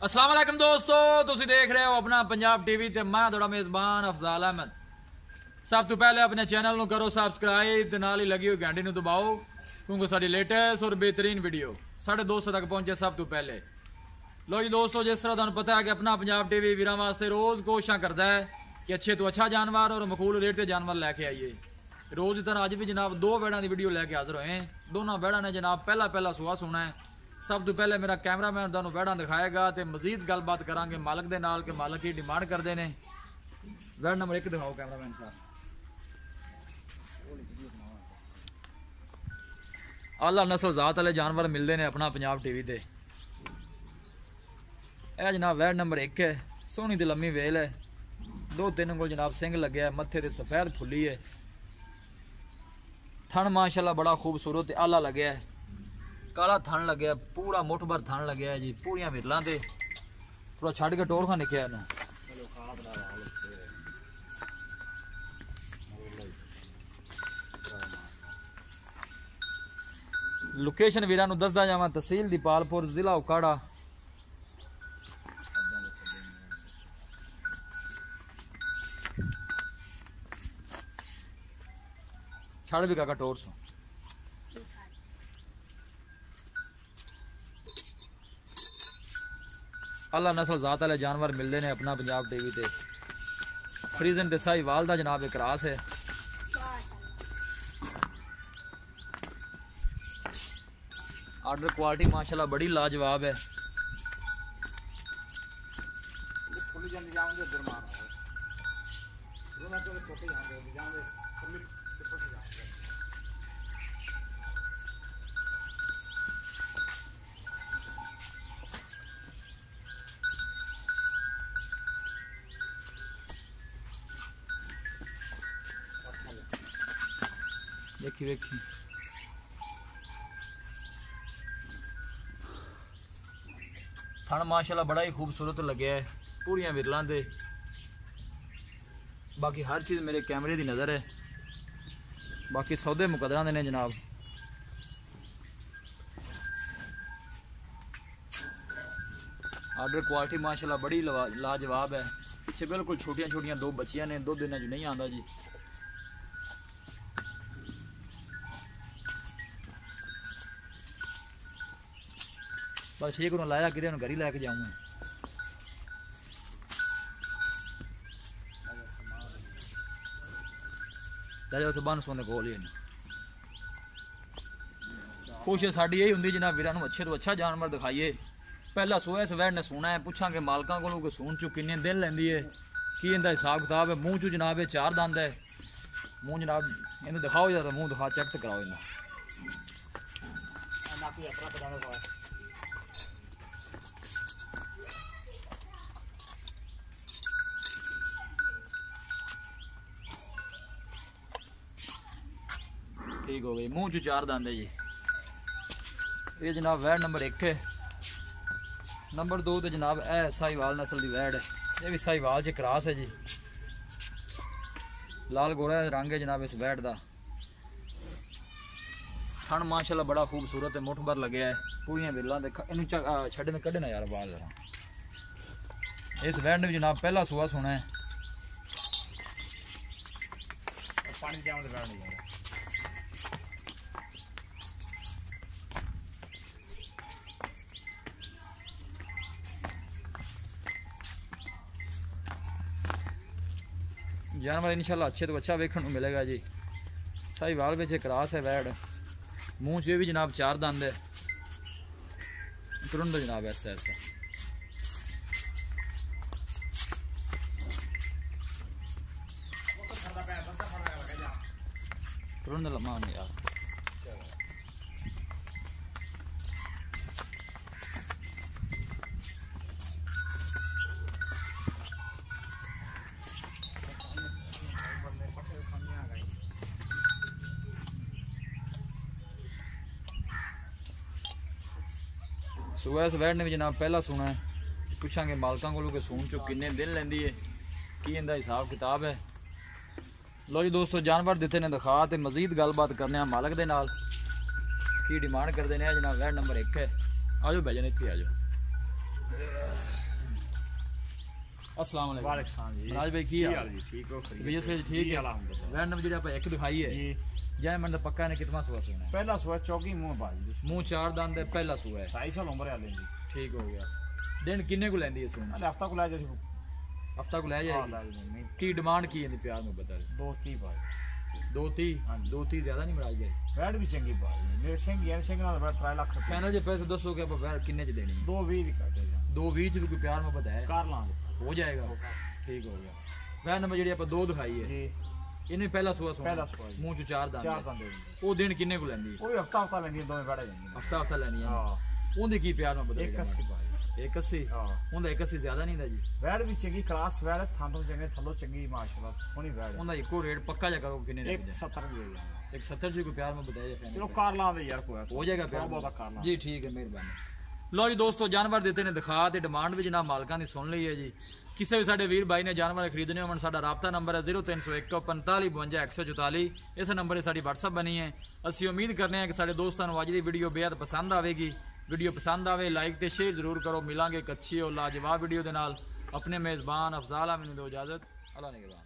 अस्सलाम वालेकुम दोस्तों, तुसी देख रहे हो अपना पंजाब टीवी ते मैं थोड़ा मेज़बान अफजाल अहमद। सब तो पहले अपने चैनल को करो सब्सक्राइब ते नाल ही लगी हुई घंटी नूं दबाओ क्योंकि साडी लेटेस्ट और बेहतरीन वीडियो साढ़े दोस्तों तक पहुंचे सब तो पहले। लो जी दोस्तों, जिस तरह तुहानूं पता है कि अपना पंजाब टीवी वीरां वास्ते रोज़ कोशिशां करता है कि अच्छे तो अच्छा जानवर और मकबूल रेट के जानवर लैके आइए। रोज़ की तरह अज भी जनाब दो वैड़ां की वीडियो लैके हाजिर होए। दोनों वैड़ां ने जनाब पहला सुहा सुना है। सब तो पहले मेरा कैमरामैन तुहानूं वैड़ां दिखाएगा तो मजीद गलबात करांगे मालक दे नाल कि मालक की डिमांड करते हैं। वैड़ नंबर 1 दिखाओ कैमरामैन साहब। आला नस्ल जात वाले जानवर मिलते हैं अपना पंजाब टीवी ते। यह जनाब वैड़ नंबर 1 है। सोहनी दी लम्मी वेल है। 2-3 को जनाब सिंग लगे है, मत्थे ते सफेद फुली है। थन माशाल्लाह बड़ा खूबसूरत आला लगे है। काला थन लगे है, पूरा मुठ भर थन लगे है जी, पूरियां विरलां ते। थोड़ा छड़ के टोर खा निकया ना लोकेशन वीरां नूं दसदा जावां। तहसील दीपालपुर, जिला उकाड़ा। छड़ भी काका टोर सो। अल्लाह नस्ल जात वाले जानवर मिलते हैं अपना पंजाब टीवी ते। फ्रीजन ते साहिवाल दा जनाब एक रास है। आर्डर क्वालिटी माशाल्लाह बड़ी लाजवाब है। देखी देखी थन माशाल्लाह बड़ा ही खूबसूरत लगे है, पूरियां विरलां दे। बाकी हर चीज़ मेरे कैमरे की नज़र है। बाकी सौदे मुकदरा दे ने जनाब। आर्डर क्वालिटी माशाल्लाह बड़ी लाजवाब है। पीछे बिल्कुल छोटियां छोटियां 2 बच्चियां ने, 2 दिन नहीं आंदा जी। बस ठीक उन्होंने लाया कि घर ही लैके जाऊँ। तो बन सोने कोल ही कोशिश साड़ी यही होंगी जनाब वीरां नूं अच्छे तो अच्छा जानवर दिखाइए। पहला सोया इस वैड़ ने सुना है, पूछा कि मालकां कोलों कि सून चू किन्ने दिन लैंदी है, की इनका हिसाब किताब है। मूँह चू जनाब ये 4 दंद है। मूँह जनाब इन्हें दिखाओ जरा, मूँह दिखा चेक तो कराओ इन्हें। ठीक हो गई। मूँह चू 4 दंद है जी। ये जनाब वैड़ नंबर 1 है। नंबर 2 तो जनाब है साहिवाल नस्ल की वैड़ है। ये भी साहिवाल च क्रॉस है जी। लाल गोरा रंग है जनाब इस वैड़ का। थन माशाल्लाह बड़ा खूबसूरत है, मुठ भर लगे है, पूरियां विरलां दे। इनू छड्डे कड्ढना यार बाल जरा। इस वैड़ ने भी जनाब पहला सुहा सुना है। पानी जानवर इंशाल्लाह अच्छे तो अच्छा वेखण को मिलेगा जी। साहिवाल में क्रॉस है वैड़। मूँह च भी जनाब 4 दंद है। तुरंत दो जनाब ऐसा ऐसा। तुरंत लम्हा यार। सुबह इस वैड़ ने भी जनाब पहला सुना है। पूछा मालकां को कि सून चो किन्ने दिन लैंदी है, की इनका हिसाब किताब है। लो जी दोस्तों, जानवर दिते ने दिखा तो मजीद गलबात करने मालक दे नाल की डिमांड करते हैं। जनाब वैड़ नंबर 1 है। आ जाओ भाईजान, इत्थे आ जाओ। अस्सलाम वालेकुम। वालेकुम सलाम जी। राज भाई की हाल जी? ठीक हो? भैया से ठीक है। अल्हम्दुलिल्लाह। वैन नंबर जेड़ा एक दिखाई है जी जै मन पक्का ने कितना सुआ सोना है? पहला सुबह चौकी मुंह बाजी मुंह चार दांत है पहला सुआ है। 2.5 साल उम्र वाले जी। ठीक हो गया। दिन किन्ने को लेंदी है सोना? अरे हफ्ता को ला जाए हफ्ता को ले जाएगी। की डिमांड की है प्यार में बता रहे? 2-3 बाजी। 2-3 2-3 ज्यादा नहीं मराज भाई। वैड भी चंगी बाजी मेरे सिंह यार सिंह नाल बड़ा 3 लाख फाइनल जे पैसे दसो के वैन किन्ने च देनी है? 2.20 दी काटे जा 2-20 च भी कोई प्यार में बताया कार लांगे हो जाएगा। ठीक हो गया। वैन नंबर जेड़ी आप 2 दिखाई है जी इन्हें पहला सुआ सोना पहला सुआ जी। मुंह च चार दांत 4 है। दंदे ਉਹ ਦਿਨ ਕਿੰਨੇ ਕੋ ਲੈਂਦੀ? कोई हफ्ता लेंदी दोवें बैठे जांदी ਹਫਤਾ ਹਫਤਾ ਲੈਣੀ ਹੈ। हां ਉਹਦੇ ਕੀ ਪਿਆਰ ਨਾਲ ਬਦਲ 81 बाजी 81 हां ਉਹਦਾ 81 ਜ਼ਿਆਦਾ ਨਹੀਂ ਦਾ ਜੀ। वैड भी चंगी क्लास वैड थांदो चंगे थल्लो चंगी माशाल्लाह सोनी वैड ਉਹਦਾ ਇੱਕੋ ਰੇਟ ਪੱਕਾ ਜਾ ਕਰੋ ਕਿੰਨੇ ਦੇ? 170 ਦੀ है 170 ਜੀ ਕੋ ਪਿਆਰ में बताया जाए चलो कार लांदे यार कोई हो जाएगा प्यार बहुत कार लांदे जी। ठीक है ਮਿਹਰਬਾਨੀ। ਲਓ ਜੀ ਦੋਸਤੋ ਜਾਨਵਰ ਦਿੱਤੇ ਨੇ ਦਿਖਾ ਤੇ ਡਿਮਾਂਡ ਵੀ ਜਨਾਬ ਮਾਲਕਾਂ ਦੀ ਸੁਣ ਲਈ ਹੈ ਜੀ। ਕਿਸੇ ਵੀ ਸਾਡੇ ਵੀਰ ਭਾਈ ਨੇ ਜਾਨਵਰ ਖਰੀਦਣੇ ਹੋਣ ਸਾਡਾ ਰਾਬਤਾ ਨੰਬਰ ਹੈ 0301 45 52 144। ਇਸ ਨੰਬਰ 'ਤੇ ਸਾਡੀ WhatsApp ਬਣੀ ਹੈ। ਅਸੀਂ ਉਮੀਦ ਕਰਨੇ ਹਾਂ ਕਿ ਸਾਡੇ ਦੋਸਤਾਂ ਨੂੰ ਅੱਜ ਦੀ ਵੀਡੀਓ ਬੇहद ਪਸੰਦ ਆਵੇਗੀ। ਵੀਡੀਓ ਪਸੰਦ ਆਵੇ ਲਾਈਕ ਤੇ ਸ਼ੇਅਰ ਜ਼ਰੂਰ ਕਰੋ। ਮਿਲਾਂਗੇ ਇੱਕ ਅੱਛੀ ਔਰ ਲਾਜਵਾਬ ਵੀਡੀਓ ਦੇ ਨਾਲ। ਆਪਣੇ ਮੇਜ਼ਬਾਨ ਅਫਜ਼ਾਲ ਅਮੀਨ ਨੂੰ ਦਿਓ ਇਜਾਜ਼ਤ। ਅੱਲਾ ਨਿਗਰਾਨ।